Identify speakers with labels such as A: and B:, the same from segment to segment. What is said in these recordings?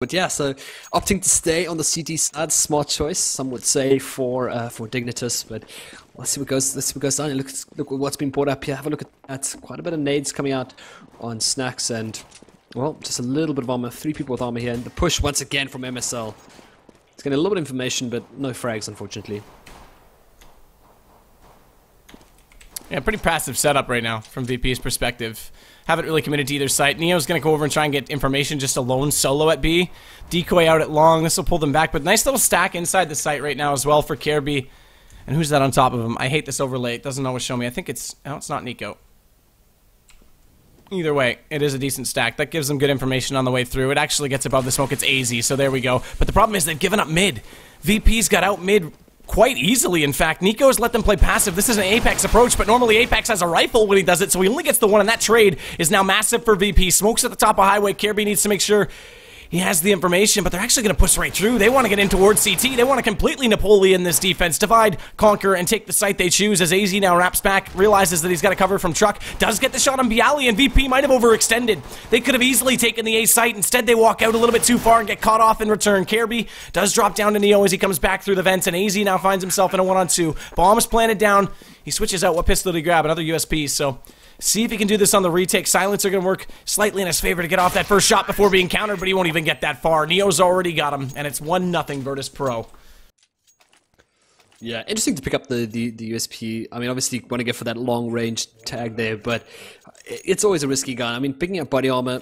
A: But yeah, so opting to stay on the CT side, smart choice. Some would say for Dignitas, but let's see what goes. Let's see what goes down. Look at what's been brought up here. Have a look at that. Quite a bit of nades coming out on Snacks, and well, just a little bit of armor. 3 people with armor here, and the push once again from MSL. It's getting a little bit of information, but no frags, unfortunately.
B: Yeah, pretty passive setup right now from VP's perspective. Haven't really committed to either site. Neo's going to go over and try and get information just alone solo at B. Decoy out at long. This will pull them back, but nice little stack inside the site right now as well for Kirby. And who's that on top of him? I hate this overlay. It doesn't always show me. I think it's... Oh, it's not Nico. Either way, it is a decent stack. That gives them good information on the way through. It actually gets above the smoke. It's AZ, so there we go. But the problem is they've given up mid. VP's got out mid quite easily, in fact. Nico's let them play passive. This is an Apex approach, but normally Apex has a rifle when he does it, so he only gets the one, and that trade is now massive for VP. Smokes at the top of highway. Kirby needs to make sure he has the information, but they're actually going to push right through. They want to get in towards CT. They want to completely Napoleon this defense. Divide, conquer, and take the site they choose as AZ now wraps back, realizes that he's got to cover from truck, does get the shot on Bialy, and VP might have overextended. They could have easily taken the A site. Instead, they walk out a little bit too far and get caught off in return. Kirby does drop down to Neo as he comes back through the vents, and AZ now finds himself in a 1-on-2. Bomb is planted down. He switches out. What pistol did he grab? Another USP, so... See if he can do this on the retake. Silencer going to work slightly in his favor to get off that first shot before being countered, but he won't even get that far. Neo's already got him, and it's 1-0 VIrtus.pro.
A: Yeah, interesting to pick up the USP. I mean, obviously, you want to go for that long-range tag there, but it's always a risky gun. I mean, picking up body armor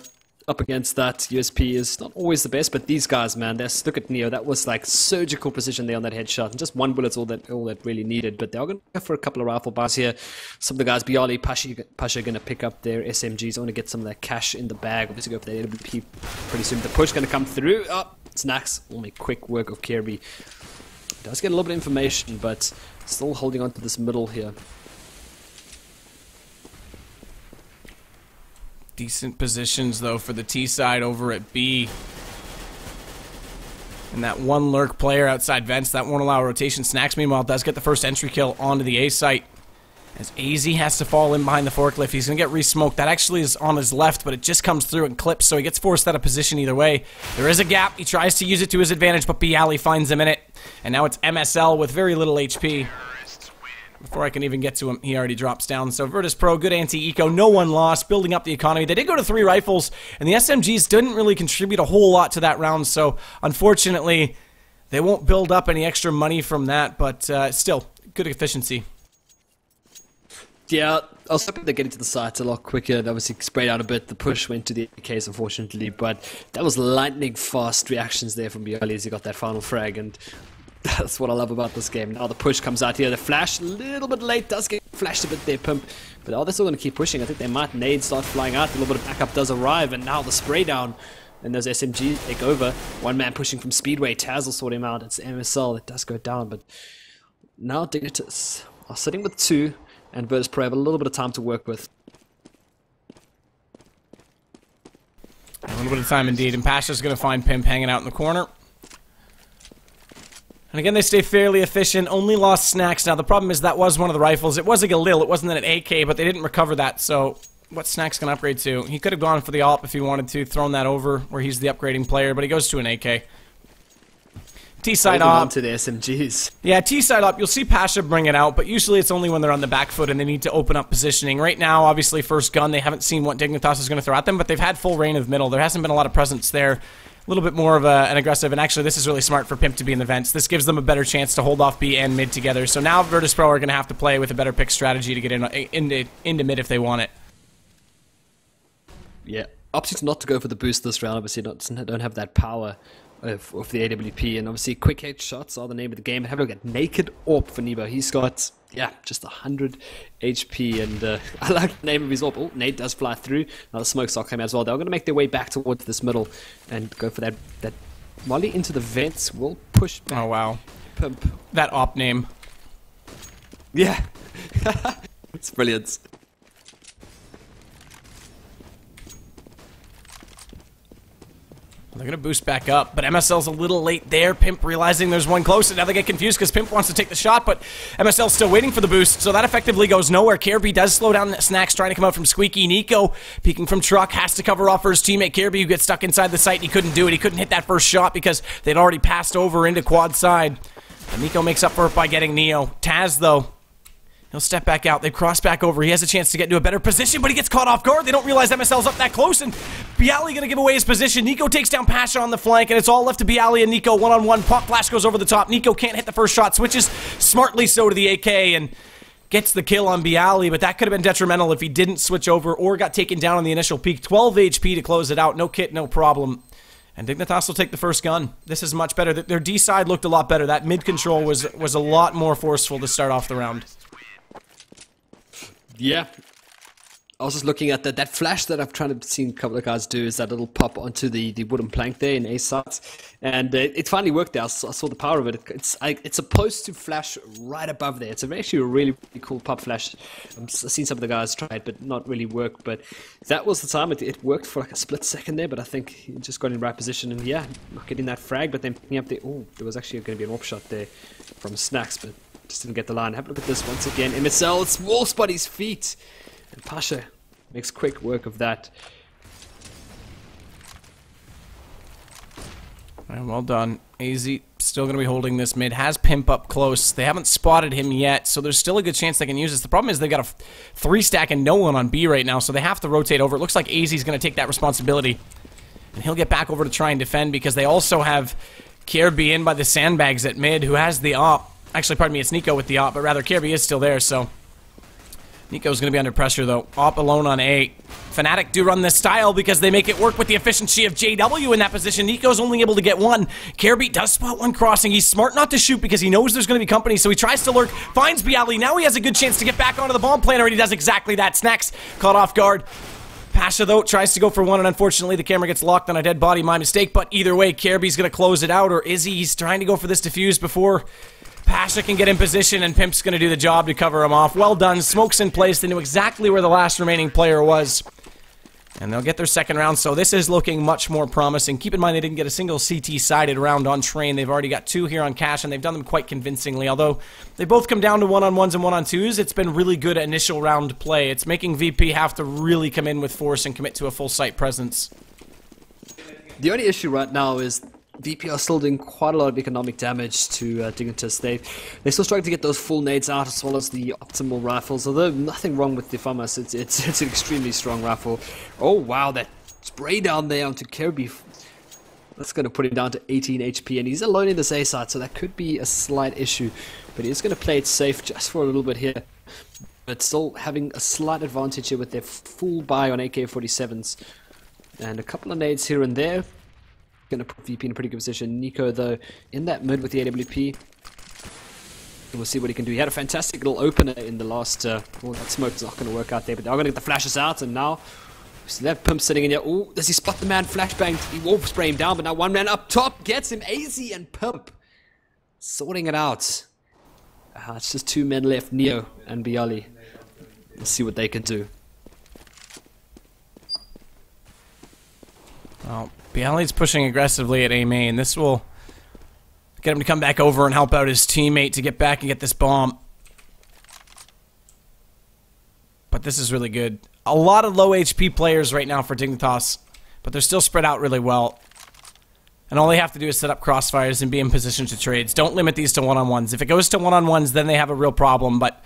A: up against that USP is not always the best, but these guys, man, look at Neo. That was like surgical precision there on that headshot, and just one bullet's all that really needed. But they're going to go for a couple of rifle buys here. Some of the guys, Bialy, Pasha, going to pick up their SMGs. I want to get some of that cash in the bag. Obviously, go for the AWP pretty soon. The push going to come through. Oh, Snacks. Only quick work of Kirby. Does get a little bit of information, but still holding on to this middle here.
B: Decent positions, though, for the T side over at B. And that one lurk player outside vents, that won't allow rotation. Snacks, meanwhile, does get the first entry kill onto the A site. As AZ has to fall in behind the forklift. He's going to get re-smoked. That actually is on his left, but it just comes through and clips, so he gets forced out of position either way. There is a gap. He tries to use it to his advantage, but Bialy finds him in it. And now it's MSL with very little HP. Before I can even get to him, he already drops down. So VIrtus.pro, good anti-eco, no one lost, building up the economy. They did go to 3 rifles, and the SMGs didn't really contribute a whole lot to that round, so unfortunately, they won't build up any extra money from that, but still, good efficiency.
A: Yeah, I was hoping they'd get into the sites a lot quicker. They obviously sprayed out a bit. The push went to the AKs, unfortunately, but that was lightning fast reactions there from Bialy as he got that final frag, and that's what I love about this game. Now the push comes out here. The flash, a little bit late, does get flashed a bit there, Pimp. But they're still going to keep pushing. I think they might. Nades start flying out. A little bit of backup does arrive, and now the spray down. And those SMGs take over. One man pushing from Speedway. Taz will sort him out. It's MSL that does go down, but now Dignitas are sitting with 2, and VIrtus.pro have a little bit of time to work with.
B: A little bit of time indeed, and Pasha's going to find Pimp hanging out in the corner. And again, they stay fairly efficient, only lost Snacks. Now, the problem is that was one of the rifles. It was a Galil, it wasn't an AK, but they didn't recover that, so what's Snacks going to upgrade to? He could have gone for the AWP if he wanted to, thrown that over where he's the upgrading player, but he goes to an AK. T-side AWP.
A: To the SMGs.
B: Yeah, T-side AWP, you'll see Pasha bring it out, but usually it's only when they're on the back foot and they need to open up positioning. Right now, obviously, first gun, they haven't seen what Dignitas is going to throw at them, but they've had full reign of middle. There hasn't been a lot of presence there. A little bit more of an aggressive, and actually this is really smart for Pimp to be in the vents. This gives them a better chance to hold off B and mid together. So now VIrtus.pro are going to have to play with a better pick strategy to get into mid if they want it.
A: Yeah, opting not to go for the boost this round. Obviously, don't have that power of the AWP, and obviously quick headshots are the name of the game. Have a look at Naked AWP for Nebo. He's got, yeah, just 100 HP, and I like the name of his AWP. Oh, Nate does fly through. Now the smoke start coming as well. They're going to make their way back towards this middle and go for that volley into the vents. Will push back.
B: Oh, wow.
A: Pimp.
B: That AWP name.
A: Yeah. It's brilliant.
B: They're going to boost back up, but MSL's a little late there. Pimp realizing there's one close, and now they get confused because Pimp wants to take the shot, but MSL's still waiting for the boost, so that effectively goes nowhere. Kirby does slow down Snacks trying to come out from Squeaky. Nico, peeking from Truck, has to cover off for his teammate Kirby, who gets stuck inside the site. He couldn't do it. He couldn't hit that first shot because they'd already passed over into quad side. And Nico makes up for it by getting Neo. Taz, though, he'll step back out. They cross back over. He has a chance to get into a better position, but he gets caught off guard. They don't realize MSL's up that close, and Bialy gonna give away his position. Nico takes down Pasha on the flank, and it's all left to Bialy and Nico one-on-one. Pop flash goes over the top. Nico can't hit the first shot. Switches smartly so to the AK, and gets the kill on Bialy, but that could have been detrimental if he didn't switch over or got taken down on the initial peak. 12 HP to close it out. No kit, no problem. And Dignitas will take the first gun. This is much better. Their D side looked a lot better. That mid control was a lot more forceful to start off the round.
A: Yeah. I was just looking at that flash that I've tried to see a couple of guys do is that little pop onto the wooden plank there in A sides, and it finally worked there. I saw the power of it. It's supposed to flash right above there. It's actually a really, really cool pop flash. I've seen some of the guys try it, but not really work. But that was the time. It worked for like a split second there, but I think he just got in the right position, and yeah, not getting that frag, but then picking up the... Oh, there was actually going to be an AWP shot there from Snacks, but just didn't get the line. Have a look at this once again. MSL, it's wall spotty's feet. And Pasha makes quick work of that.
B: And well done. AZ still going to be holding this mid. Has Pimp up close. They haven't spotted him yet, so there's still a good chance they can use this. The problem is they've got a 3-stack and no one on B right now, so they have to rotate over. It looks like AZ's going to take that responsibility. And he'll get back over to try and defend because they also have Kirby in by the sandbags at mid, who has the op. Actually, pardon me, it's Nico with the op, but rather Kirby is still there, so... Nico's going to be under pressure, though. Op alone on A. Fnatic do run this style because they make it work with the efficiency of JW in that position. Nico's only able to get one. Kirby does spot one crossing. He's smart not to shoot because he knows there's going to be company, so he tries to lurk, finds Bialy. Now he has a good chance to get back onto the bomb planter, and he does exactly that. Snacks caught off guard. Pasha, though, tries to go for one, and unfortunately the camera gets locked on a dead body. My mistake, but either way, Kirby's going to close it out, or is he? He's trying to go for this defuse before... Pasha can get in position, and Pimp's going to do the job to cover him off. Well done. Smoke's in place. They knew exactly where the last remaining player was. And they'll get their second round, so this is looking much more promising. Keep in mind they didn't get a single CT-sided round on Train. They've already got 2 here on Cash, and they've done them quite convincingly. Although they both come down to one-on-ones and one-on-twos, it's been really good initial round play. It's making VP have to really come in with force and commit to a full site presence.
A: The only issue right now is VP are still doing quite a lot of economic damage to Dignitas. They're still struggling to get those full nades out as well as the optimal rifles. Although nothing wrong with the FAMAS, it's an extremely strong rifle. Oh wow, that spray down there onto Kirby. That's going to put him down to 18 HP, and he's alone in this A side, so that could be a slight issue. But he's going to play it safe just for a little bit here. But still having a slight advantage here with their full buy on AK-47s. And a couple of nades here and there. Going to put VP in a pretty good position. Nico, though, in that mid with the AWP. And we'll see what he can do. He had a fantastic little opener in the last... well, that smoke's not going to work out there, but they're going to get the flashes out, and now... So they have Pimp sitting in here. Oh, does he spot the man? Flashbang. He won't spray him down, but now one man up top gets him. AZ and Pimp sorting it out. It's just 2 men left, Neo and Bialy. Let's see what they can do.
B: Well, Bialy's pushing aggressively at A main. This will get him to come back over and help out his teammate to get back and get this bomb. But this is really good. A lot of low HP players right now for Dignitas, but they're still spread out really well. And all they have to do is set up crossfires and be in position to trades. Don't limit these to one-on-ones. If it goes to one-on-ones, then they have a real problem. But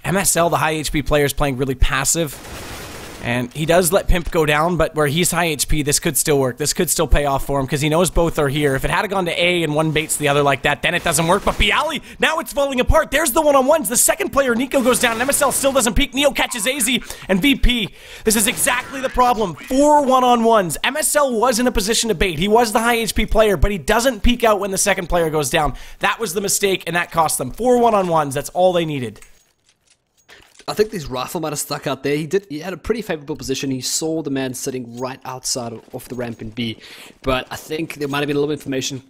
B: MSL, the high HP player, is playing really passive. And he does let Pimp go down, but where he's high HP, this could still work. This could still pay off for him, because he knows both are here. If it had gone to A and one baits the other like that, then it doesn't work. But Bialy, now it's falling apart. There's the one-on-ones. The second player, Nico, goes down, and MSL still doesn't peek. Neo catches AZ, and VP. This is exactly the problem. 4 one-on-ones. MSL was in a position to bait. He was the high HP player, but he doesn't peek out when the second player goes down. That was the mistake, and that cost them. 4 one-on-ones. That's all they needed.
A: I think this rifle might have stuck out there. He had a pretty favorable position. He saw the man sitting right outside off the ramp in B. But I think there might have been a little information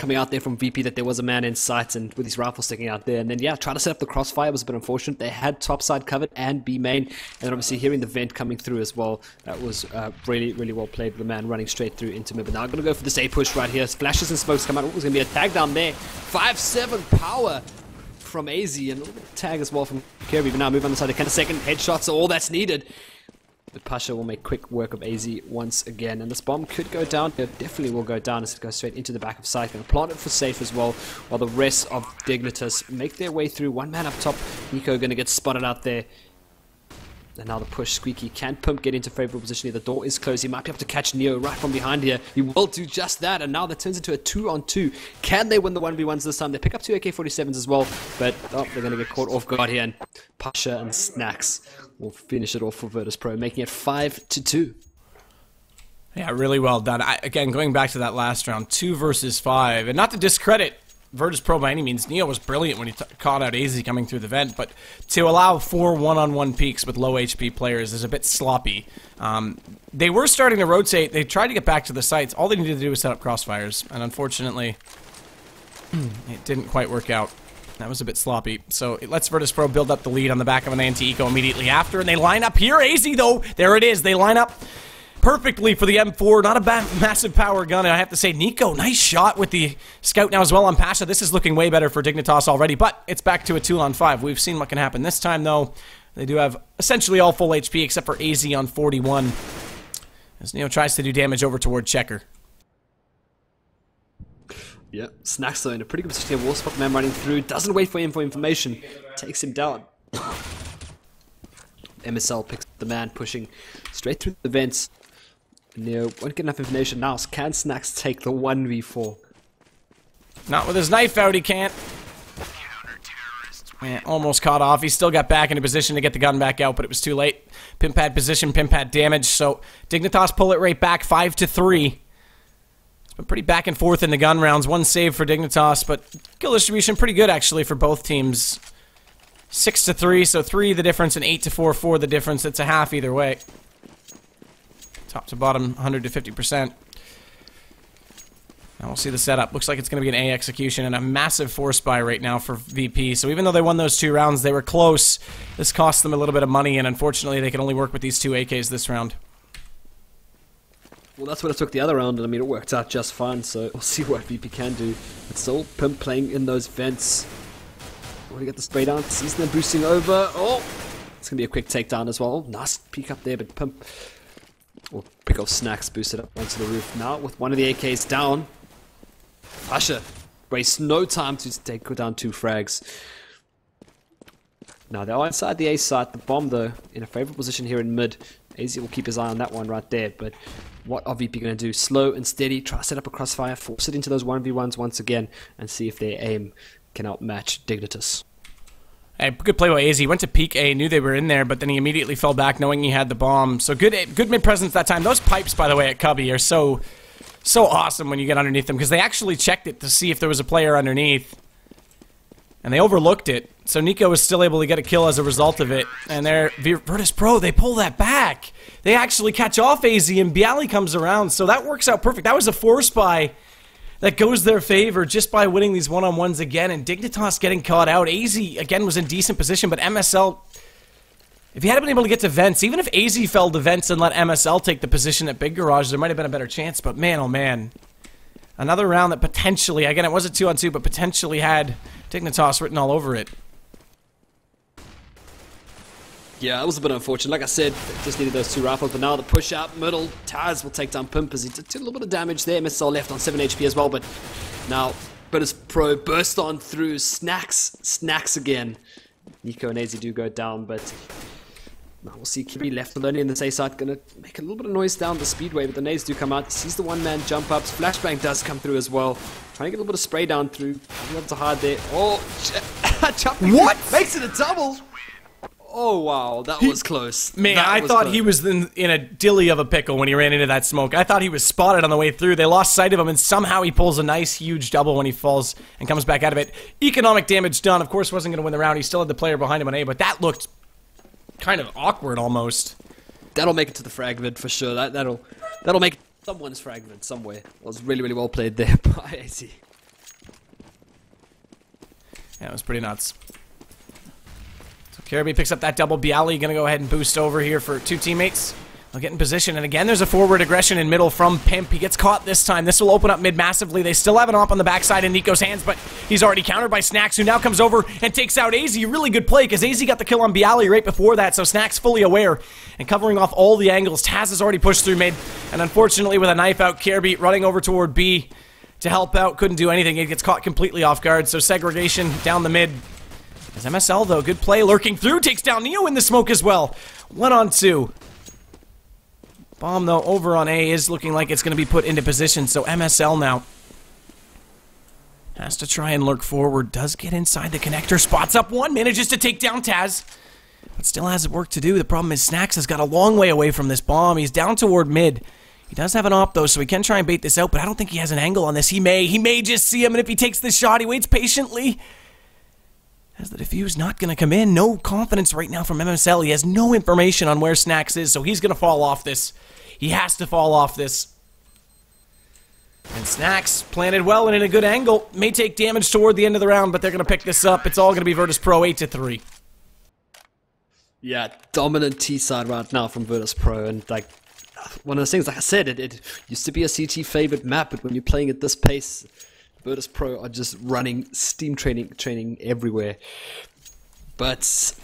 A: coming out there from VP that there was a man in sight and with his rifle sticking out there. And then, yeah, trying to set up the crossfire was a bit unfortunate. They had top side covered and B main. And then obviously hearing the vent coming through as well. That was really, really well played with the man running straight through into mid. But now I'm going to go for this A push right here. Flashes and smokes come out. Oh, there's going to be a tag down there. 5-7 power from AZ. And a little bit of tag as well from Kirby. But now move on the side. Kind of second headshots are all that's needed. But Pasha will make quick work of AZ once again. And this bomb could go down. It definitely will go down as it goes straight into the back of site. Going to plant it for safe as well. While the rest of Dignitas make their way through. One man up top. Nico going to get spotted out there. And now the push. Squeaky can Pimp get into favorable position here. The door is closed. He might be able to catch Neo right from behind here. He will do just that. And now that turns into a 2-on-2. Can they win the 1v1s this time? They pick up 2 AK-47s as well. But they're going to get caught off guard here. And Pasha and Snacks will finish it off for VIrtus.pro, making it 5-2.
B: Yeah, really well done. Again, going back to that last round, 2 versus 5. And not to discredit VIrtus.pro by any means, Neo was brilliant when he caught out AZ coming through the vent, but to allow 4 one-on-one peaks with low HP players is a bit sloppy. They were starting to rotate. They tried to get back to the sites. All they needed to do was set up crossfires, and unfortunately, it didn't quite work out. That was a bit sloppy. So it lets VIrtus.pro build up the lead on the back of an anti-eco immediately after, and they line up here. AZ, though, there it is. They line up perfectly for the M4. Not a massive power gun, and I have to say, Nico, nice shot with the scout now as well on Pasha. This is looking way better for Dignitas already, but it's back to a 2-on-5. We've seen what can happen this time, though. They do have essentially all full HP, except for AZ on 41, as Neo tries to do damage over toward Checker.
A: Yeah, Snacks though in a pretty good position here. Warspot man running through, doesn't wait for him for information, takes him down. MSL picks the man pushing straight through the vents. Neo won't get enough information now. Can Snacks take the 1v4?
B: Not with his knife out, he can't. Man, almost caught off. He still got back into position to get the gun back out, but it was too late. Pimp had position, Pimp had damage, so Dignitas pull it right back, 5-3. It's been pretty back and forth in the gun rounds. 1 save for Dignitas, but kill distribution pretty good actually for both teams. 6-3, so 3 the difference, and 8-4, 4 the difference. It's a half either way. Top to bottom, 100 to 50%. Now we'll see the setup. Looks like it's going to be an A execution and a massive force buy right now for VP. So even though they won those 2 rounds, they were close. This cost them a little bit of money, and unfortunately they can only work with these 2 AKs this round.
A: Well, that's what it took the other round, and I mean, it worked out just fine, so we'll see what VP can do. It's still Pimp playing in those vents. Already got the spray down, sees them boosting over. Oh! It's going to be a quick takedown as well. Nice peek up there, but Pimp will pick off Snacks, boost it up onto the roof. Now, with one of the AKs down, Pasha wastes no time to take down 2 frags. Now, they are inside the A site. The bomb, though, in a favorable position here in mid. AZ will keep his eye on that one right there, but what are VP going to do? Slow and steady, try to set up a crossfire, force it into those 1v1s once again, and see if their aim can outmatch Dignitas.
B: Hey, good play by AZ. He went to peek A, knew they were in there, but then he immediately fell back knowing he had the bomb. So good mid-presence that time. Those pipes, by the way, at Cubby are so awesome when you get underneath them, because they actually checked it to see if there was a player underneath. And they overlooked it. So Nico was still able to get a kill as a result of it. And there, VIrtus.pro, they pull that back. They actually catch off AZ, and Bialy comes around. So that works out perfect. That was a force buy that goes their favor just by winning these one-on-ones again, and Dignitas getting caught out. AZ, again, was in decent position, but MSL, if he hadn't been able to get to vents, even if AZ fell to vents and let MSL take the position at Big Garage, there might have been a better chance, but man, oh man. Another round that potentially, again, it was a 2-on-2, but potentially had Dignitas written all over it.
A: Yeah, it was a bit unfortunate. Like I said, they just needed those 2 rifles, but now the push out middle. Taz will take down Pimp as he did a little bit of damage there. MSL left on 7 HP as well, but now VIrtus.pro burst on through. Snacks again. Nico and AZ do go down, but now we'll see Kirby left alone in the A side. Gonna make a little bit of noise down the speedway, but the nades do come out. He sees the 1-man jump ups. Flashbang does come through as well. Trying to get a little bit of spray down through. He's able to hide there. Oh, jumping.
B: What?
A: Makes it a double. Oh, wow, that was close.
B: Man, I thought he was in a dilly of a pickle when he ran into that smoke. I thought he was spotted on the way through. They lost sight of him, and somehow he pulls a nice, huge double when he falls and comes back out of it. Economic damage done. Of course, wasn't going to win the round. He still had the player behind him on A, but that looked kind of awkward almost.
A: That'll make it to the fragment for sure. That'll make someone's fragment somewhere. It was really, really well played there by AZ.
B: Yeah, it was pretty nuts. So Kirby picks up that double. Bialy gonna go ahead and boost over here for 2 teammates. They'll get in position, and again, there's a forward aggression in middle from Pimp. He gets caught this time. This will open up mid massively. They still have an op on the backside in Nico's hands, but he's already countered by Snacks, who now comes over and takes out AZ. Really good play, because AZ got the kill on Bialy right before that, so Snacks fully aware and covering off all the angles. Taz has already pushed through mid, and unfortunately, with a knife out, Kirby running over toward B to help out. Couldn't do anything. It gets caught completely off guard, so segregation down the mid. As MSL, though, good play, lurking through, takes down Neo in the smoke as well. 1-on-2. Bomb, though, over on A is looking like it's going to be put into position, so MSL now has to try and lurk forward. Does get inside the connector, spots up one, manages to take down Taz, but still has work to do. The problem is Snacks has got a long way away from this bomb. He's down toward mid. He does have an op, though, so he can try and bait this out, but I don't think he has an angle on this. He may just see him, and if he takes this shot, he waits patiently. As the defuse not going to come in. No confidence right now from MSL. He has no information on where Snacks is, so he's going to fall off this. He has to fall off this. And Snacks planted well and in a good angle. May take damage toward the end of the round, but they're going to pick this up. It's all going to be VIrtus.pro 8-3.
A: Yeah, dominant T-side right now from VIrtus.pro, and like one of those things, like I said, it used to be a CT favorite map, but when you're playing at this pace, VIrtus.pro are just running steam training everywhere. But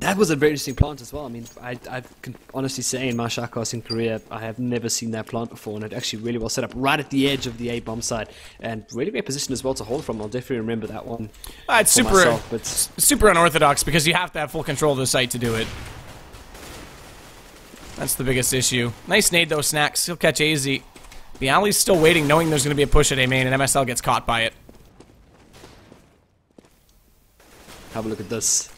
A: that was a very interesting plant as well. I mean, I can honestly say in my shotcasting career, I have never seen that plant before, and it actually really well set up right at the edge of the A bomb side, and really great position as well to hold from. I'll definitely remember that one.
B: It's super unorthodox because you have to have full control of the site to do it. That's the biggest issue. Nice nade though, Snacks. He'll catch AZ. Bialy's still waiting, knowing there's going to be a push at A main, and MSL gets caught by it.
A: Have a look at this.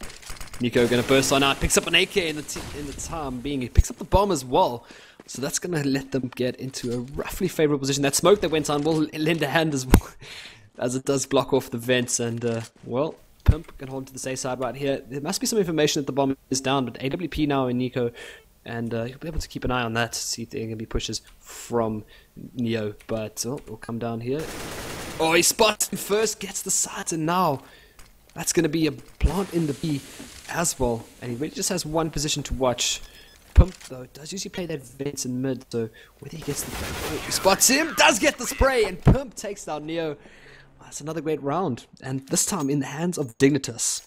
A: Nico going to burst on out, picks up an AK in the time being. He picks up the bomb as well. So that's going to let them get into a roughly favorable position. That smoke that went on will lend a hand as well, as it does block off the vents. And, well, Pimp can hold to the safe side right here. There must be some information that the bomb is down, but AWP now in Nico. And he'll be able to keep an eye on that, see if there are going to be pushes from Neo. But, oh, we'll come down here. Oh, he spots him first, gets the sides, and now that's going to be a plant in the B as well. And he really just has one position to watch. Pump, though, does usually play that vents in mid, so whether he gets the... Oh, he spots him, does get the spray, and Pump takes down Neo. Oh, that's another great round, and this time in the hands of Dignitas.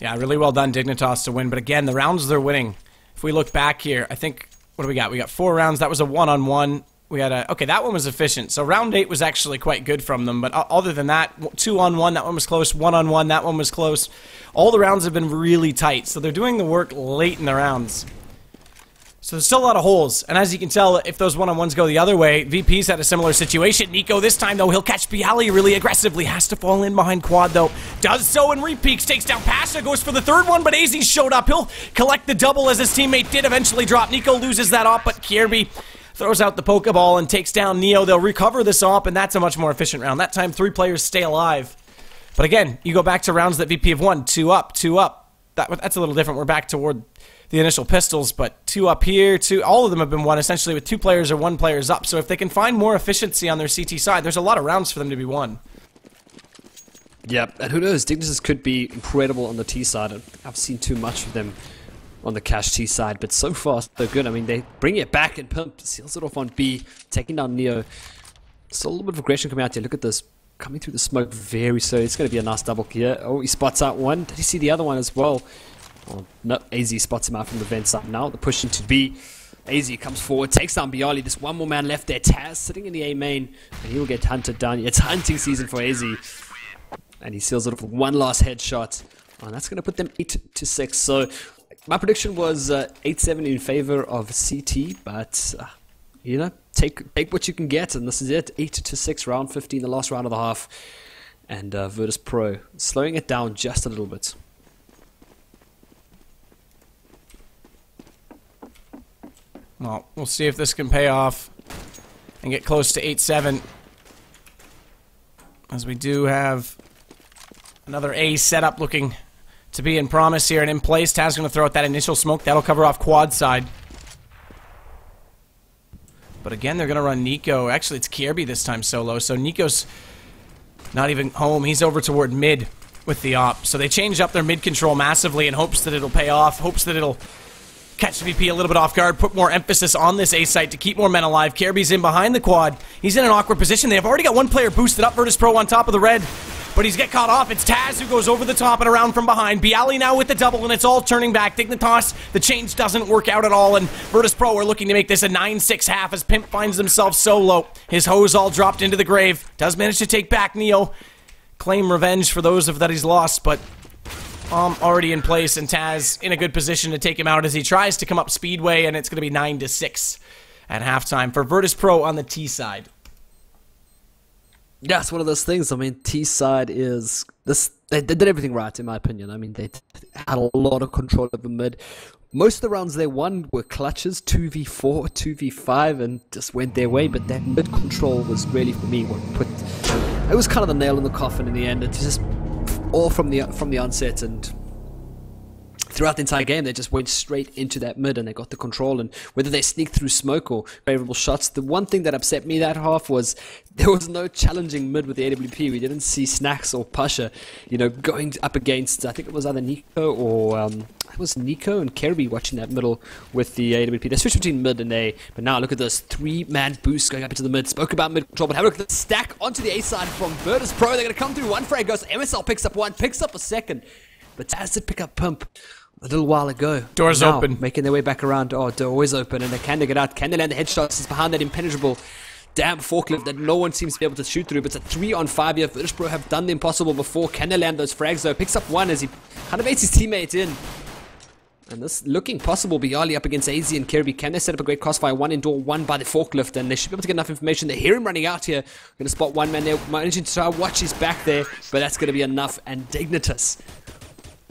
B: Yeah, really well done, Dignitas, to win. But again, the rounds they're winning. If we look back here, I think, what do we got? We got 4 rounds. That was a 1-on-1. We had a... Okay, that one was efficient. So round 8 was actually quite good from them. But other than that, 2-on-1, that one was close. 1-on-1, that one was close. All the rounds have been really tight. So they're doing the work late in the rounds. So there's still a lot of holes, and as you can tell, if those one-on-ones go the other way, VP's had a similar situation. Nico this time, though, he'll catch Bialy really aggressively. Has to fall in behind Quad, though. Does so and repeaks, takes down Pasha, goes for the third one, but AZ showed up. He'll collect the double as his teammate did eventually drop. Nico loses that op, but Kirby throws out the Pokeball and takes down Neo. They'll recover this op, and that's a much more efficient round. That time, 3 players stay alive. But again, you go back to rounds that VP have won. 2 up, 2 up. That's a little different. We're back toward the initial pistols, but 2 up here, 2, all of them have been won essentially with 2 players or 1 players up. So if they can find more efficiency on their CT side, there's a lot of rounds for them to be won.
A: Yeah, and who knows, Dignitas could be incredible on the T side. I've seen too much of them on the Cash T side, but so far so good. I mean, they bring it back and Pimp seals it off on B, taking down Neo. Still a little bit of aggression coming out here. Look at this, coming through the smoke very slowly. It's going to be a nice double here. Oh, he spots out one. Did he see the other one as well? Oh, no, AZ spots him out from the vent side now. The push into B. AZ comes forward, takes down Bialy. There's one more man left there. Taz sitting in the A main, and he'll get hunted down. It's hunting season for AZ. And he seals it off with one last headshot. Oh, and that's going to put them 8-6. So my prediction was 8-7 in favor of CT, but you know, take what you can get, and this is it. 8-6, round 15, the last round of the half. And VIrtus.pro slowing it down just a little bit.
B: Well, we'll see if this can pay off and get close to 8-7. As we do have another A setup looking to be in promise here and in place. Taz going to throw out that initial smoke. That'll cover off Quad side. But again, they're going to run Nico. Actually, it's Kirby this time solo. So Nico's Not even home. He's over toward mid with the op. So they changed up their mid control massively in hopes that it'll pay off, hopes that it'll catch VP a little bit off guard, put more emphasis on this A site to keep more men alive. Kirby's in behind the quad. He's in an awkward position. They've already got one player boosted up, VIrtus.pro on top of the red. But he's get caught off. It's Taz who goes over the top and around from behind. Bialy now with the double, and it's all turning back. Dignitas, the change doesn't work out at all, and VIrtus.pro are looking to make this a 9-6 half as Pimp finds himself solo. His hose all dropped into the grave. Does manage to take back Neo. Claim revenge for those of that he's lost, but already in place, and Taz in a good position to take him out as he tries to come up Speedway, and it's going to be 9-6 at halftime for VIrtus.pro on the T side.
A: Yeah, it's one of those things. I mean, T side is this. They did everything right, in my opinion. I mean, they had a lot of control over mid. Most of the rounds they won were clutches, 2v4, 2v5, and just went their way. But that mid control was really, for me, what put. It was kind of the nail in the coffin in the end. It's just all from the onset, and throughout the entire game, they just went straight into that mid and they got the control. And whether they sneaked through smoke or favorable shots, the one thing that upset me that half was there was no challenging mid with the AWP. We didn't see Snacks or Pasha, you know, going up against, I think it was either Nico or it was Nico and Kirby watching that middle with the AWP. They switched between mid and A, but now look at this 3-man boost going up into the mid. Spoke about mid control, but have a look at the stack onto the A side from VIrtus.pro. They're going to come through. One frag goes. MSL picks up one, picks up a second, but Taz did pick up Pump a little while ago.
B: Doors
A: now,
B: open.
A: Making their way back around. Oh, door is open, and they get out. Can they land the headshots? It's behind that impenetrable damn forklift that no one seems to be able to shoot through. But it's a 3-on-5 here. VIrtus.pro have done the impossible before. Can they land those frags though? Picks up one as he kind of baits his teammate in. And this looking possible. Bialy up against AZ and Kirby. Can they set up a great crossfire? One indoor, one by the forklift, and they should be able to get enough information. They hear him running out here. Going to spot one man there. Managing to try to watch his back there, but that's going to be enough. And Dignitas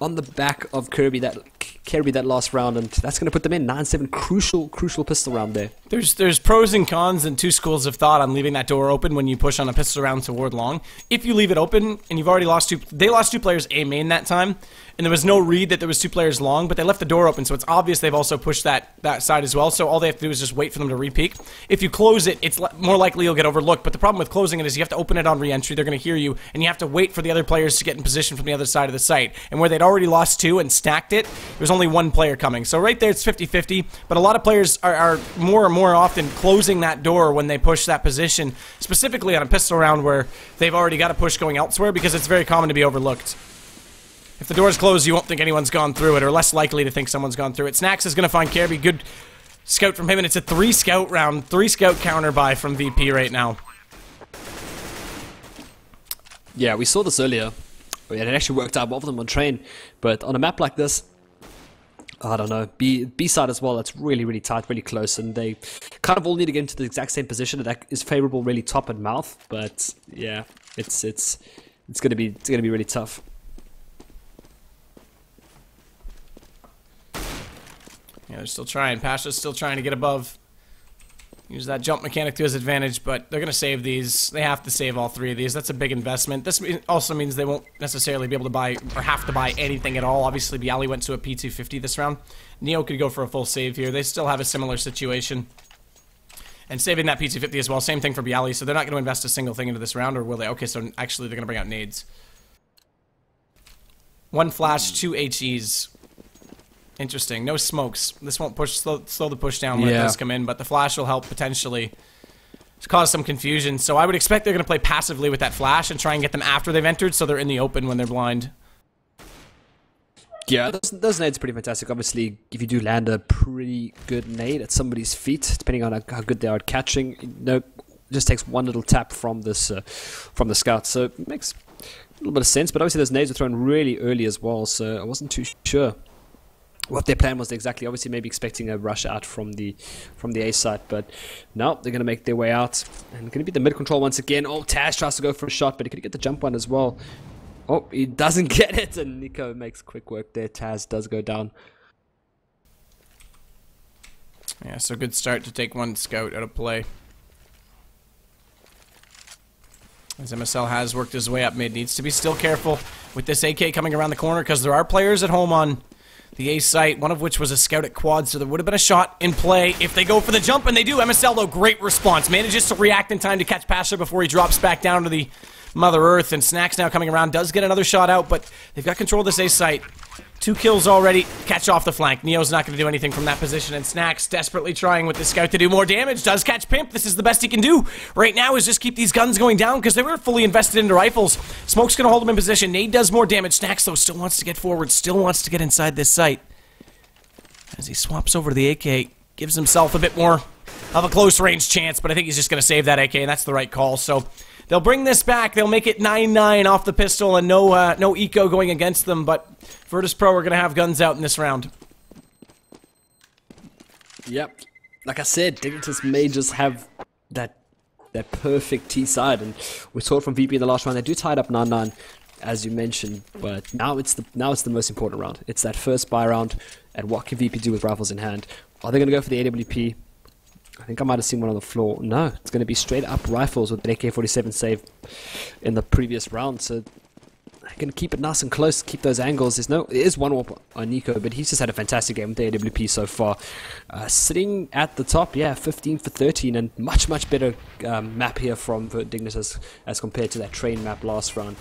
A: on the back of Kirby that last round, and that's going to put them in 9-7. Crucial pistol round there.
B: There's pros and cons and two schools of thought on leaving that door open when you push on a pistol round toward long. If you leave it open and you've already lost they lost two players A main that time, and there was no read that there was two players long, but they left the door open, so it's obvious they've also pushed that side as well. So all they have to do is just wait for them to re-peek. If you close it, it's more likely you'll get overlooked. But the problem with closing it is you have to open it on re-entry. They're going to hear you, and you have to wait for the other players to get in position from the other side of the site. And where they'd already lost two and stacked it, there was only one player coming. So right there, it's 50-50. But a lot of players are more and more often closing that door when they push that position, specifically on a pistol round where they've already got a push going elsewhere, because it's very common to be overlooked. If the door is closed, you won't think anyone's gone through it, or less likely to think someone's gone through it. Snacks is going to find Kirby. Good scout from him, and it's a 3-scout round. 3-scout counter buy from VP right now.
A: Yeah, we saw this earlier. It actually worked out well for them on train, but on a map like this, I don't know. B side as well. It's really tight, really close, and they kind of all need to get into the exact same position that is favorable, really top and mouth. But yeah, it's gonna be really tough.
B: Yeah, they're still trying. Pasha's still trying to get above. Use that jump mechanic to his advantage, but they're going to save these. They have to save all three of these. That's a big investment. This also means they won't necessarily be able to buy or have to buy anything at all. Obviously, Bialy went to a P250 this round. Neo could go for a full save here. They still have a similar situation. And saving that P250 as well. Same thing for Bialy, so they're not going to invest a single thing into this round, or will they? Okay, so actually they're going to bring out nades. One flash, 2 HEs. Interesting. No smokes. This won't push slow the push down when it does come in, but the flash will help potentially cause some confusion. So I would expect they're going to play passively with that flash and try and get them after they've entered, so they're in the open when they're blind.
A: Yeah, those nades are pretty fantastic. Obviously, if you do land a pretty good nade at somebody's feet, depending on how good they are at catching, it just takes one little tap from the scout. So it makes a little bit of sense. But obviously, those nades were thrown really early as well, so I wasn't too sure what their plan was exactly. Obviously, maybe expecting a rush out from the A side, but no, they're going to make their way out. And going to be the mid control once again. Oh, Taz tries to go for a shot, but he could get the jump one as well. Oh, he doesn't get it, and Nico makes quick work there. Taz does go down.
B: Yeah, so good start to take one scout out of play. As MSL has worked his way up mid, needs to be still careful with this AK coming around the corner, because there are players at home on the A site, one of which was a scout at quad, so there would have been a shot in play if they go for the jump, and they do. MSL, though, great response. Manages to react in time to catch Pasha before he drops back down to the Mother Earth, and Snacks now coming around, does get another shot out, but they've got control of this A site. 2 kills already, catch off the flank. Neo's not going to do anything from that position, and Snacks desperately trying with the scout to do more damage. Does catch Pimp. This is the best he can do right now, is just keep these guns going down because they were fully invested into rifles. Smoke's going to hold him in position. Nade does more damage. Snacks, though, still wants to get forward, still wants to get inside this site. As he swaps over to the AK, gives himself a bit more of a close range chance, but I think he's just going to save that AK, and that's the right call. So they'll bring this back. They'll make it 9-9 off the pistol, and no eco going against them, but VIrtus.pro are going to have guns out in this round.
A: Yep. Like I said, Dignitas may just have that perfect T side, and we saw it from VP in the last round. They do tie it up 9-9, as you mentioned, but now it's the most important round. It's that first buy round, and what can VP do with rifles in hand? Are they going to go for the AWP? I think I might have seen one on the floor. No, it's going to be straight up rifles with the AK-47 save in the previous round, so I can keep it nice and close, keep those angles. There is one warp on Nico, but he's just had a fantastic game with the AWP so far. Sitting at the top, yeah, 15 for 13, and much better map here from Dignitas as compared to that train map last round.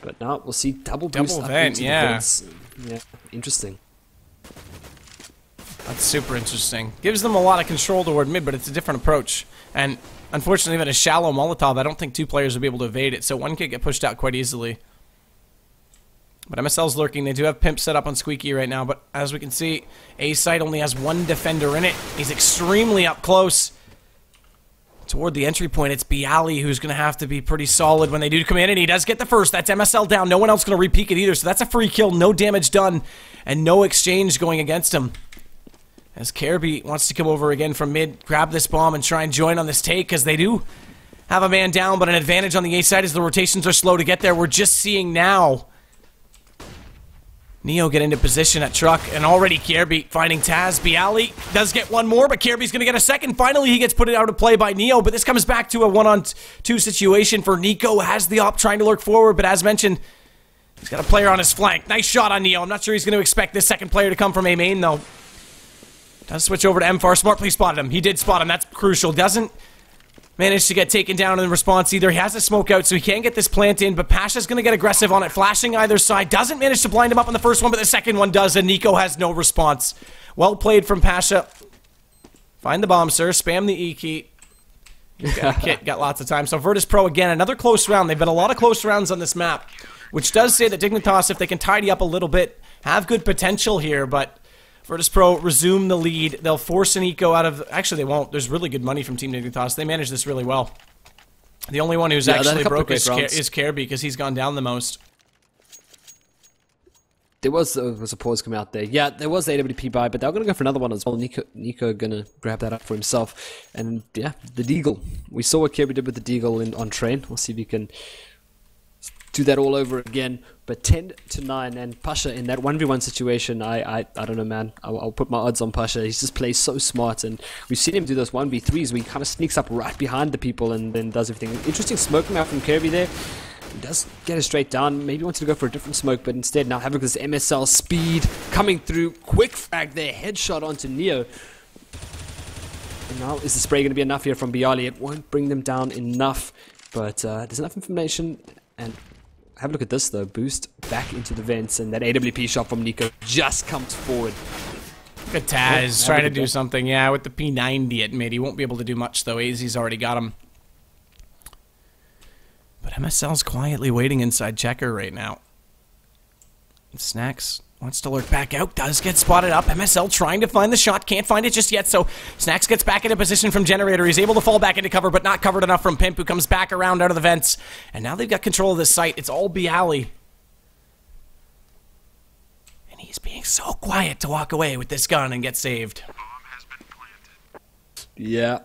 A: But now we'll see double boost up
B: vent,
A: into
B: yeah.
A: the vents. Yeah, interesting.
B: That's super interesting. Gives them a lot of control toward mid, but it's a different approach. And unfortunately, even a shallow Molotov, I don't think 2 players will be able to evade it, so one could get pushed out quite easily. But MSL's lurking. They do have Pimp set up on Squeaky right now, but as we can see, A site only has 1 defender in it. He's extremely up close. Toward the entry point, it's Bialy who's going to have to be pretty solid when they do come in, and he does get the first. That's MSL down. No one else going to re-peek it either, so that's a free kill, no damage done, and no exchange going against him. As Kirby wants to come over again from mid, grab this bomb and try and join on this take, because they do have a man down, but an advantage on the A side as the rotations are slow to get there. We're just seeing now Neo get into position at truck, and already Kirby finding Taz. Bialy does get one more, but Kirby's going to get a second. Finally, he gets put out of play by Neo, but this comes back to a 1-on-2 situation for Nico. Has the op trying to lurk forward, but as mentioned, he's got a player on his flank. Nice shot on Neo. I'm not sure he's going to expect this second player to come from A main, though. Does switch over to M4. Smartly spotted him. He did spot him. That's crucial. Doesn't manage to get taken down in response either. He has a smoke out, so he can't get this plant in, but Pasha's going to get aggressive on it, flashing either side. Doesn't manage to blind him up on the first one, but the second one does, and Nico has no response. Well played from Pasha. Find the bomb, sir. Spam the E key. You've got a kit, got lots of time. So VIrtus.pro, again, another close round. They've been a lot of close rounds on this map, which does say that Dignitas, if they can tidy up a little bit, have good potential here, but VIrtus.pro resume the lead. They'll force an eco out of... Actually, they won't. There's really good money from Team Dignitas. They manage this really well. The only one who's actually broke is Kirby, because he's gone down the most.
A: There was a pause coming out there. Yeah, there was the AWP buy, but they're going to go for another one as well. Nico going to grab that up for himself. And yeah, the Deagle. We saw what Kirby did with the Deagle on train. We'll see if he can do that all over again. But 10-9, and Pasha in that 1v1 situation, I don't know, man. I'll put my odds on Pasha. He just plays so smart, and we've seen him do those 1v3s where he kind of sneaks up right behind the people and then does everything. Interesting smoke out from Kirby there. He does get it straight down. Maybe wants to go for a different smoke, but instead now having this MSL speed coming through. Quick frag there, headshot onto Neo. And now is the spray going to be enough here from Bialy? It won't bring them down enough, but there's enough information. And have a look at this though. Boost back into the vents, and that AWP shot from Nico just comes forward.
B: Look at Taz trying to do something. Yeah, with the P90 at mid. He won't be able to do much though. AZ's already got him. But MSL's quietly waiting inside checker right now. And Snacks wants to lurk back out. Does get spotted up. MSL trying to find the shot. Can't find it just yet. So Snacks gets back into position from Generator. He's able to fall back into cover, but not covered enough from Pimp, who comes back around out of the vents. And now they've got control of this site. It's all Bialy. And he's being so quiet to walk away with this gun and get saved.
A: Yeah.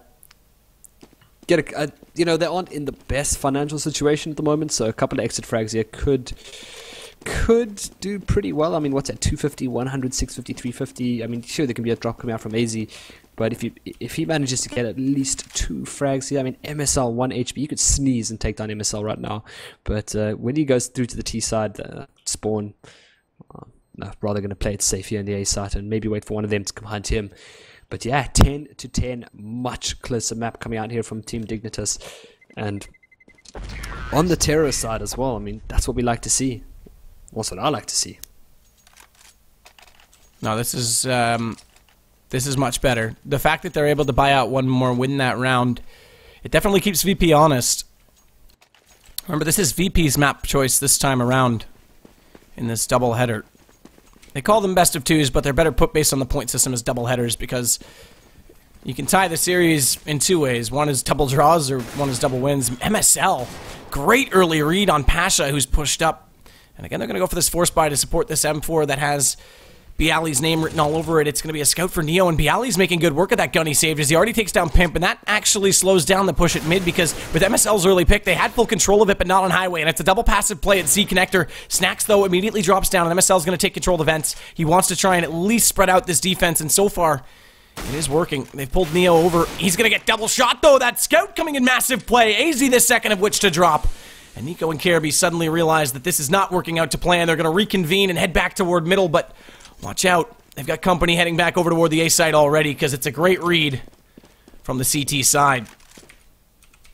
A: You know, they aren't in the best financial situation at the moment, so a couple of exit frags here could do pretty well. I mean, what's that, 250, 100, 650, 350? I mean, sure, there can be a drop coming out from AZ, but if he manages to get at least 2 frags here, I mean, MSL 1 HP, you could sneeze and take down MSL right now, but when he goes through to the T side, spawn, no, rather going to play it safe here in the A site and maybe wait for one of them to come hunt him. But yeah, 10 to 10, much closer map coming out here from Team Dignitas. And on the terror side as well, I mean, that's what we like to see. That's what I like to see.
B: No, this is much better. The fact that they're able to buy out one more, win that round, it definitely keeps VP honest. Remember, this is VP's map choice this time around in this double header. They call them best of twos, but they're better put based on the point system as double headers because you can tie the series in two ways. One is double draws or one is double wins. MSL, great early read on Pasha, who's pushed up. And again, they're going to go for this force buy to support this M4 that has Bialy's name written all over it. It's going to be a scout for Neo, and Bialy's making good work of that gun he saved as he already takes down Pimp, and that actually slows down the push at mid because with MSL's early pick, they had full control of it, but not on highway, and it's a double passive play at Z connector. Snacks, though, immediately drops down, and MSL's going to take control of the vents. He wants to try and at least spread out this defense, and so far, it is working. They've pulled Neo over. He's going to get double shot, though. That scout coming in massive play. AZ the second of which to drop. And Nico and Careby suddenly realize that this is not working out to plan. They're going to reconvene and head back toward middle, but watch out. They've got company heading back over toward the A side already because it's a great read from the CT side.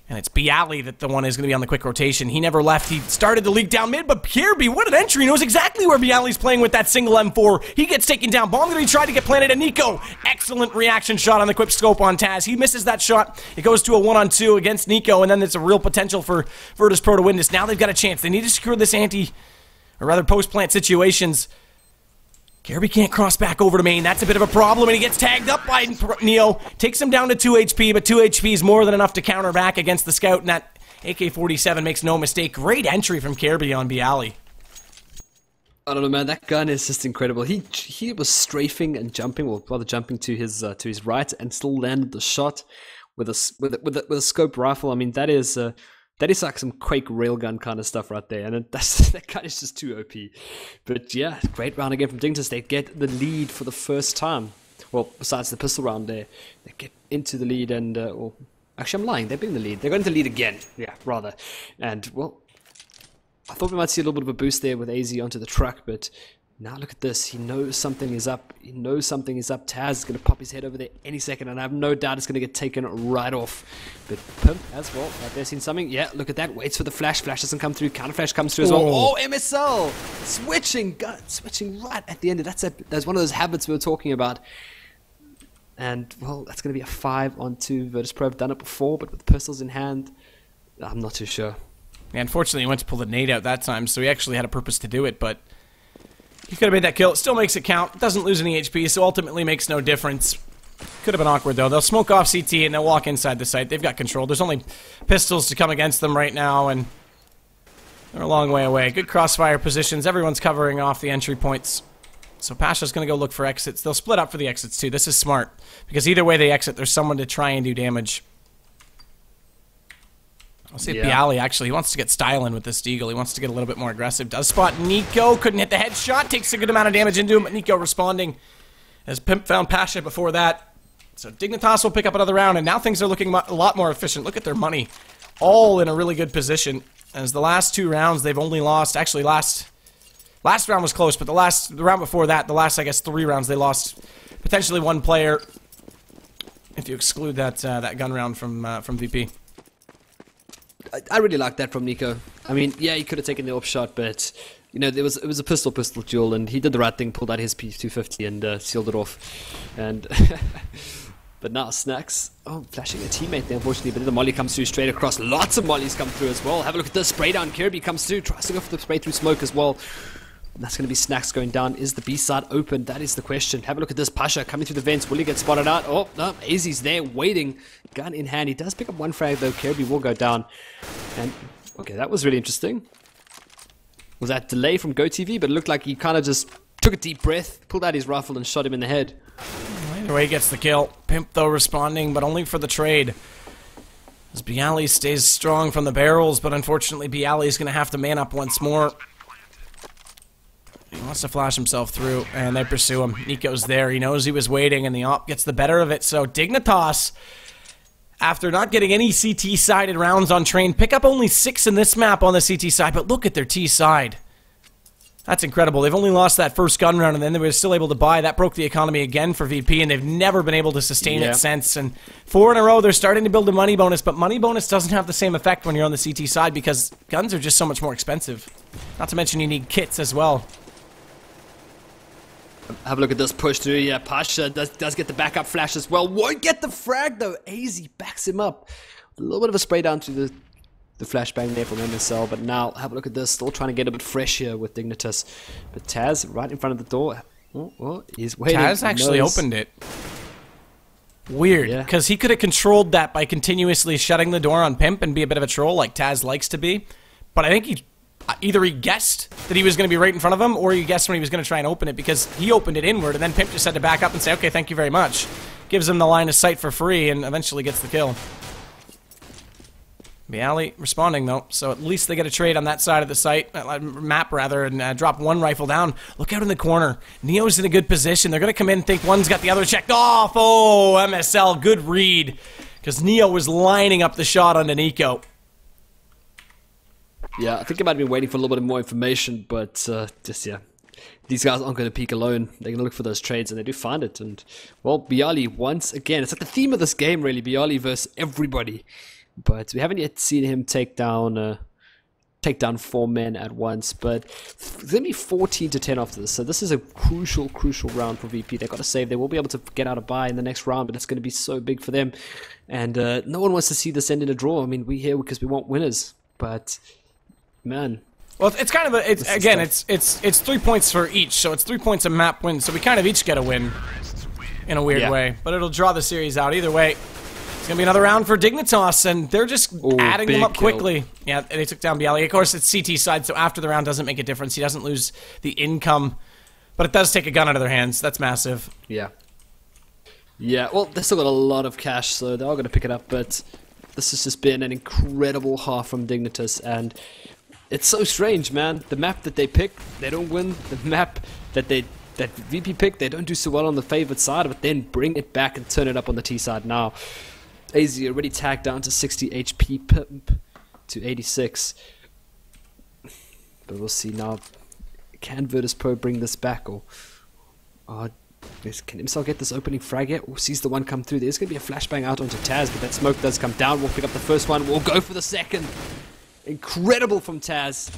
B: And it's Bialy that the one is going to be on the quick rotation. He never left. He started to leak down mid, but Careby, what an entry. He knows exactly where Bialy's playing with that single M4. He gets taken down. Bomb going to be tried to get planted, and Nico, excellent reaction shot on the quick scope on Taz. He misses that shot. It goes to a 1-on-2 against Nico, and then there's a real potential for VIrtus.pro to win this. Now they've got a chance. They need to secure this post-plant situations. Careby can't cross back over to main. That's a bit of a problem, and he gets tagged up by Neo. Takes him down to 2 HP, but 2 HP is more than enough to counter back against the scout, and that AK-47 makes no mistake. Great entry from Careby on Bialy.
A: I don't know, man. That gun is just incredible. He was strafing and jumping, or rather jumping to his right, and still landed the shot with a scope rifle. I mean, that is like some Quake railgun kind of stuff right there, and that gun is just too OP. But yeah, great round again from Dignitas. They get the lead for the first time. Well, besides the pistol round there, they get into the lead, and actually, I'm lying. They've been in the lead. They're going to the lead again. Yeah, rather. And well, I thought we might see a little bit of a boost there with AZ onto the truck, but now look at this. He knows something is up. He knows something is up. Taz is going to pop his head over there any second, and I have no doubt it's going to get taken right off. But Pimp as well. Have they seen something? Yeah, look at that. Waits for the flash. Flash doesn't come through. Counter flash comes through as well. Oh, MSL! Switching right at the end. That's one of those habits we were talking about. And, well, that's going to be a 5-on-2. VIrtus.pro have done it before, but with pistols in hand, I'm not too sure.
B: Yeah, unfortunately, he went to pull the nade out that time, so he actually had a purpose to do it, but he could have made that kill. It still makes it count. Doesn't lose any HP, so ultimately makes no difference. Could have been awkward, though. They'll smoke off CT, and they'll walk inside the site. They've got control. There's only pistols to come against them right now, and they're a long way away. Good crossfire positions. Everyone's covering off the entry points. So Pasha's going to go look for exits. They'll split up for the exits, too. This is smart, because either way they exit, there's someone to try and do damage. I'll say Bialy, actually. He wants to get styling with this Deagle. He wants to get a little bit more aggressive. Does spot Nico. Couldn't hit the headshot. Takes a good amount of damage into him, but Nico responding as Pimp found Pasha before that. So Dignitas will pick up another round, and now things are looking a lot more efficient. Look at their money. All in a really good position. As the last 2 rounds, they've only lost... Actually, last round was close, but the round before that, the last, I guess, 3 rounds, they lost potentially 1 player. If you exclude that gun round from VP.
A: I really like that from Nico. I mean, yeah, he could have taken the off shot, but you know, it was a pistol duel, and he did the right thing, pulled out his P250 and sealed it off. And but now Snacks, flashing a teammate there, unfortunately, but then the molly comes through straight across. Lots of mollies come through as well. Have a look at this spray down. Careby comes through, tries to go for the spray through smoke as well. And that's going to be Snacks going down. Is the B side open? That is the question. Have a look at this. Pasha coming through the vents. Will he get spotted out? Oh, no. AZ's there waiting. Gun in hand. He does pick up 1 frag, though. Careby will go down. And, okay, that was really interesting. Was that delay from GoTV? But it looked like he kind of just took a deep breath, pulled out his rifle, and shot him in the head.
B: Either way, he gets the kill. Pimp, though, responding, but only for the trade. As Bialy stays strong from the barrels, but unfortunately, Bialy is going to have to man up once more. He wants to flash himself through, and they pursue him. Nico's there. He knows he was waiting, and the op gets the better of it. So Dignitas, after not getting any CT-sided rounds on train, pick up only 6 in this map on the CT side, but look at their T side. That's incredible. They've only lost that first gun round, and then they were still able to buy. That broke the economy again for VP, and they've never been able to sustain it since. And 4 in a row, they're starting to build a money bonus, but money bonus doesn't have the same effect when you're on the CT side because guns are just so much more expensive. Not to mention you need kits as well.
A: Have a look at this push through. Yeah, Pasha does get the backup flash as well. Won't get the frag, though. AZ backs him up. A little bit of a spray down to the flashbang there from MSL, but now have a look at this. Still trying to get a bit fresh here with Dignitas. But Taz right in front of the door. Oh, he's waiting.
B: Taz actually opened it. Weird, because he could have controlled that by continuously shutting the door on Pimp and be a bit of a troll like Taz likes to be. But I think either he guessed that he was going to be right in front of him, or he guessed when he was going to try and open it, because he opened it inward, and then Pimp just had to back up and say, okay, thank you very much. Gives him the line of sight for free, and eventually gets the kill. Bialy responding, though, so at least they get a trade on that side of the site, map rather, and drop one rifle down. Look out in the corner. Neo's in a good position. They're going to come in and think one's got the other checked off. Oh, MSL, good read, because Neo was lining up the shot onto Nico.
A: Yeah, I think he might have been waiting for a little bit more information, but these guys aren't going to peek alone. They're going to look for those trades, and they do find it. And, well, Bialy once again, it's like the theme of this game, really, Bialy versus everybody. But we haven't yet seen him take down 4 men at once. But it's going to be 14-10 after this. So this is a crucial round for VP. They've got to save. They will be able to get out a bye in the next round, but it's going to be so big for them. And no one wants to see this end in a draw. I mean, we're here because we want winners. But, man...
B: Well, it's kind of a... It's 3 points for each. So it's 3 points a map win. So we kind of each get a win in a weird way. But it'll draw the series out either way. It's going to be another round for Dignitas, and they're just adding them up quickly. Yeah, they took down Bialy. Of course, it's CT side, so after the round doesn't make a difference. He doesn't lose the income, but it does take a gun out of their hands. That's massive.
A: Yeah. Yeah, well, they've still got a lot of cash, so they're all going to pick it up, but this has just been an incredible half from Dignitas, and it's so strange, man. The map that they pick, they don't win. The map that VP pick, they don't do so well on the favored side, but then bring it back and turn it up on the T side now. AZ already tagged down to 60 HP, Pimp to 86. But we'll see now. Can VIrtus.pro bring this back? Or can himself get this opening frag yet? Or sees the one come through. There's going to be a flashbang out onto Taz, but that smoke does come down. We'll pick up the first one. We'll go for the second. Incredible from Taz.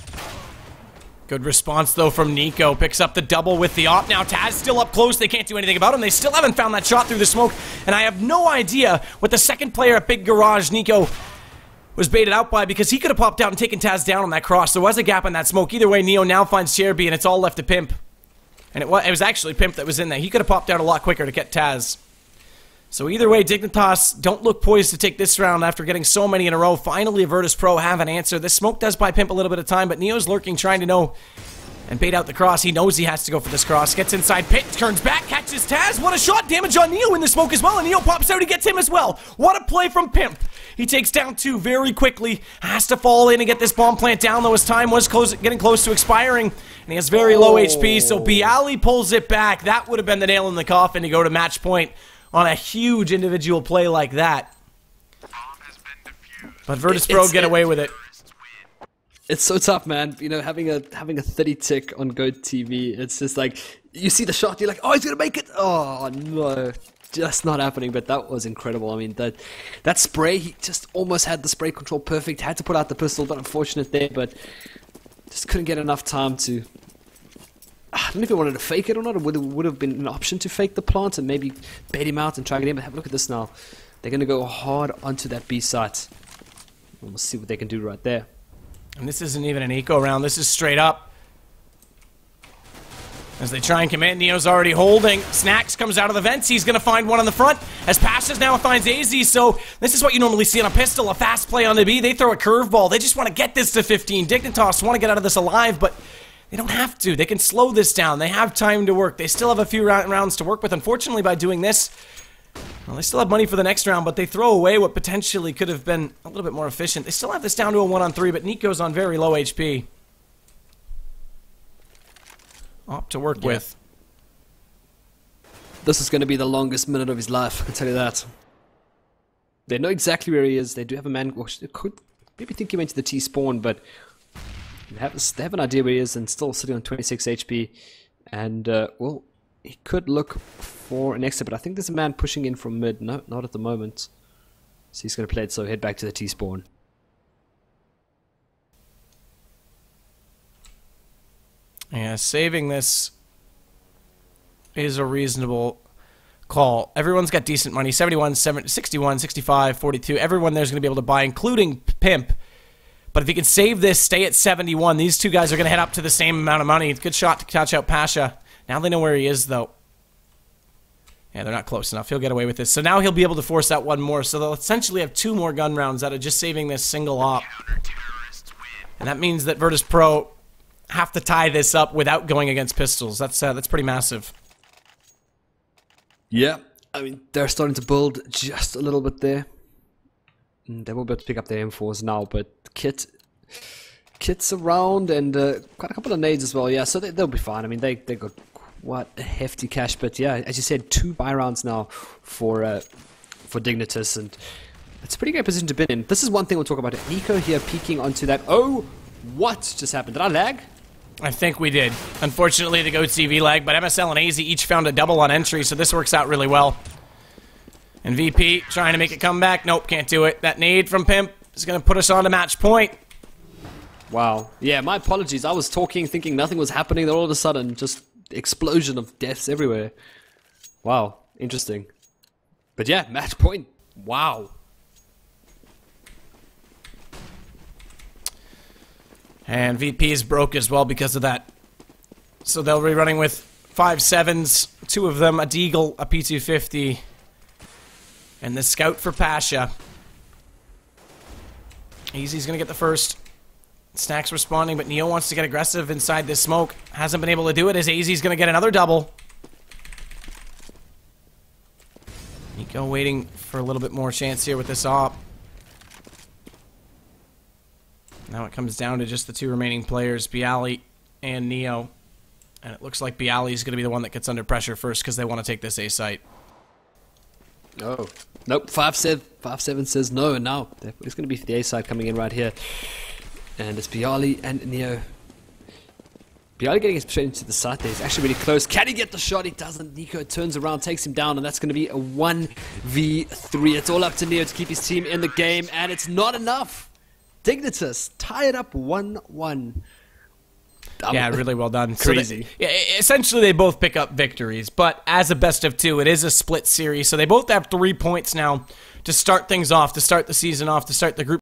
B: Good response, though, from Nico. Picks up the double with the op. Now Taz still up close. They can't do anything about him. They still haven't found that shot through the smoke. And I have no idea what the second player at Big Garage, Nico, was baited out by, because he could have popped out and taken Taz down on that cross. There was a gap in that smoke. Either way, Neo now finds Cherby, and it's all left to Pimp. And it was actually Pimp that was in there. He could have popped out a lot quicker to get Taz. So either way, Dignitas don't look poised to take this round after getting so many in a row. Finally, VIrtus.pro have an answer. This smoke does buy Pimp a little bit of time, but Neo's lurking, trying to know and bait out the cross. He knows he has to go for this cross. Gets inside pit, turns back, catches Taz. What a shot! Damage on Neo in the smoke as well, and Neo pops out. He gets him as well. What a play from Pimp. He takes down 2 very quickly. Has to fall in and get this bomb plant down, though his time was getting close to expiring. And he has very low HP, so Bialy pulls it back. That would have been the nail in the coffin to go to match point on a huge individual play like that. But VIrtus.pro get away with it.
A: It's so tough, man. You know, having a 30 tick on Go TV, it's just like, you see the shot, you're like, oh, he's gonna make it. Oh no, just not happening. But that was incredible. I mean, that spray, he just almost had the spray control perfect. Had to put out the pistol, but unfortunate there. But just couldn't get enough time to. I don't know if he wanted to fake it or not. It would have been an option to fake the plant and maybe bait him out and try to get him. But have a look at this now. They're going to go hard onto that B site. And we'll see what they can do right there.
B: And this isn't even an eco round. This is straight up. As they try and commit, Neo's already holding. Snacks comes out of the vents. He's going to find one on the front. As Pasha's now finds AZ. So this is what you normally see on a pistol. A fast play on the B. They throw a curveball. They just want to get this to 15. Dignitas want to get out of this alive, but they don't have to. They can slow this down. They have time to work. They still have a few rounds to work with. Unfortunately, by doing this, well, they still have money for the next round, but they throw away what potentially could have been a little bit more efficient. They still have this down to a 1-on-3, but Nico's on very low HP. Op to work with.
A: This is going to be the longest minute of his life, I can tell you that. They know exactly where he is. They do have a man. Well, they could maybe think he went to the T spawn, but They have an idea where he is and still sitting on 26 HP. And, well, he could look for an exit, but I think there's a man pushing in from mid. No, not at the moment. So he's going to play it, so head back to the T-spawn.
B: Yeah, saving this is a reasonable call. Everyone's got decent money. 71, 61, 65, 42. Everyone there's going to be able to buy, including Pimp. But if he can save this, stay at 71, these two guys are going to head up to the same amount of money. Good shot to catch out Pasha. Now they know where he is, though. Yeah, they're not close enough. He'll get away with this. So now he'll be able to force out one more. So they'll essentially have 2 more gun rounds out of just saving this single op. And that means that VIrtus.pro have to tie this up without going against pistols. That's pretty massive.
A: Yeah, I mean, they're starting to build just a little bit there. They will be able to pick up their M4s now, but Kit's around and quite a couple of nades as well. Yeah, so they'll be fine. I mean, they got quite a hefty cash, but yeah, as you said, 2 buy rounds now for Dignitas, and it's a pretty great position to be in. This is one thing we'll talk about. Nico here peeking onto that. Oh, what just happened? Did I lag?
B: I think we did. Unfortunately, the GOAT CV lag, but MSL and AZ each found a double on entry, so this works out really well. And VP trying to make it come back. Nope, can't do it. That nade from Pimp is going to put us on to match point.
A: Wow. Yeah, my apologies. I was talking, thinking nothing was happening, then all of a sudden, just explosion of deaths everywhere. Wow, interesting. But yeah, match point. Wow.
B: And VP is broke as well because of that. So they'll be running with 5.7s, 2 of them, a Deagle, a P250, and the Scout for Pasha. Easy's going to get the first. Snack's responding, but Neo wants to get aggressive inside this smoke. Hasn't been able to do it as AZ's going to get another double. Nico waiting for a little bit more chance here with this op. Now it comes down to just the 2 remaining players, Bialy and Neo. And it looks like Bialy is going to be the one that gets under pressure first because they want to take this A site.
A: Oh. Nope, 5-7 says no, and now it's going to be the A side coming in right here. And it's Bialy and Neo. Bialy getting straight into the side there. He's actually really close. Can he get the shot? He doesn't. Nico turns around, takes him down, and that's going to be a 1v3. It's all up to Neo to keep his team in the game, and it's not enough. Dignitas tie it up 1-1.
B: Yeah, really well done.
A: Crazy.
B: So essentially, they both pick up victories, but as a best of 2, it is a split series, so they both have 3 points now to start things off, to start the season off, to start the group